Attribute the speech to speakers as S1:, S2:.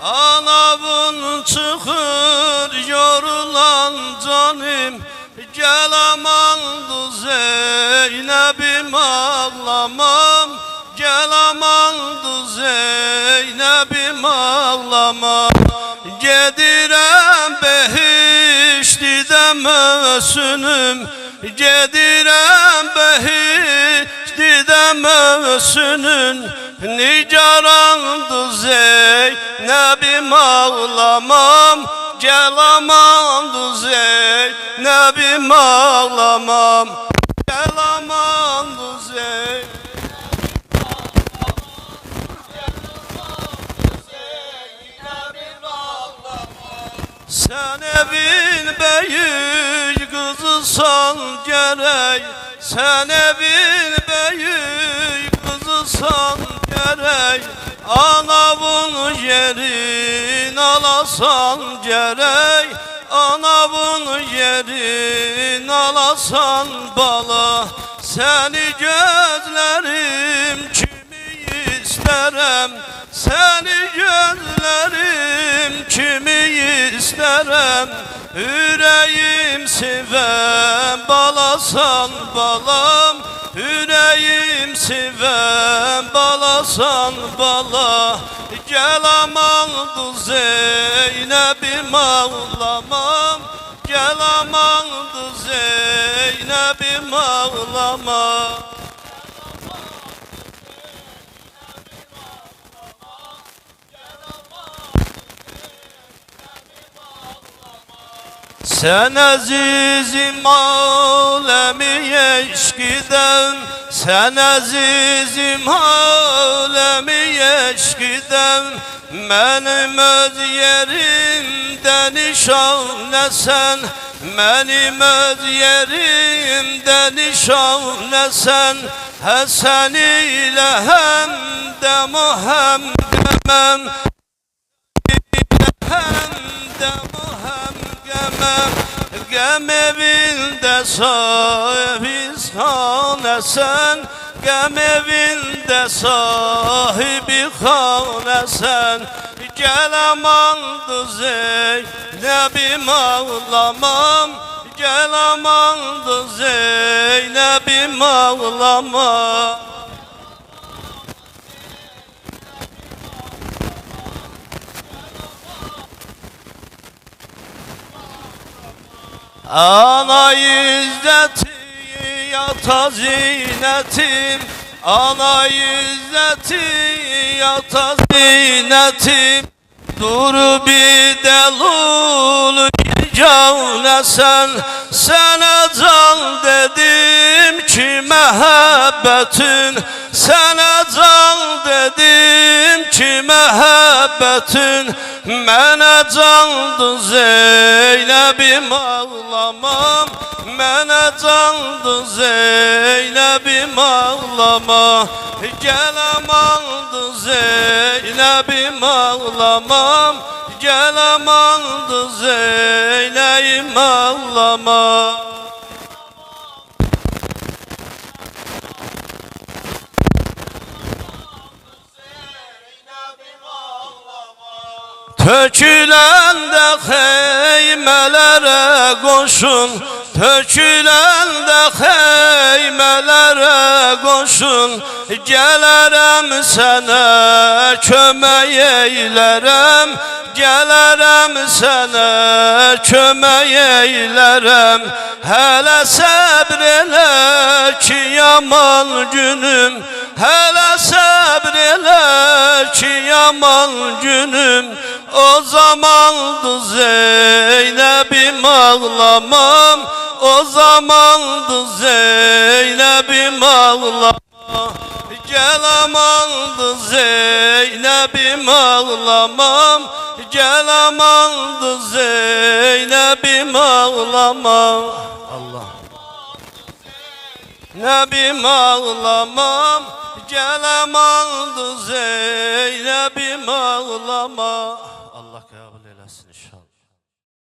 S1: Anavun çıkır yorulan canım, gel amandı Zeynep'im ağlamam, gel amandı Zeynep'im ağlamam. Gedirem behiştide mösünüm, gedirem behiştide mösünün. Nicarandı Zeynep'im ağlamam, gel amandı Zeynep'im ağlamam, gel amandı Zeynep'im. Sen evin büyük kızısan gerek, sen evin büyük kızısan gerek, anavun yerin alasan gerek, anavun yerin alasan bala. Seni gözlerim kimi isterem, seni gözlerim kimi isterem. Yüreğim sevem balasan balam, yüreğim sevem balasan bala. Gel amandı Zeynep'im ağlamam, gel amandı Zeynep'im ağlamam. Sen azizim alemi eşkiden, sen azizim alemi eşkiden. Benim öz yerimden nişanlesen, benim öz yerimden nişanlesen. Hasan ile hem de muhemdemem, hem de muhemdemem. Gem evinde sahibiz hane sen, gem evinde sahibi hane sen. Gel amandı Zeynep'im ağlamam, gel amandı Zeynep'im ağlamam. Ana izzeti yata zinetim, ana izzeti yata zinetim. Dur bir delul gecavne sen, sana can dedim ki mehabbetin, sana can dedim ki mehabbetin. Mene candı Zeynep'im ağlamam, mene candı Zeynep'im ağlama. Gel amandı Zeynep'im ağlamam, gel amandı Zeynep'im ağlama. Tökülen de heymelere koşun, tökülen de heymelere koşun. Gelerem sana kömək eylerem, gelerem sana kömək eylerem. Hele sabreyle ki yaman günüm, hele sabreyle ki yaman günüm. O zamandı Zeynep'im ağlamam, o zamandı Zeynep'im ağlamam. Gel amandı Zeynep'im ağlamam, gel amandı Zeynep'im ağlamam. Allah. Nebim ağlamam, gel amandı Zeynep'im ağlamam.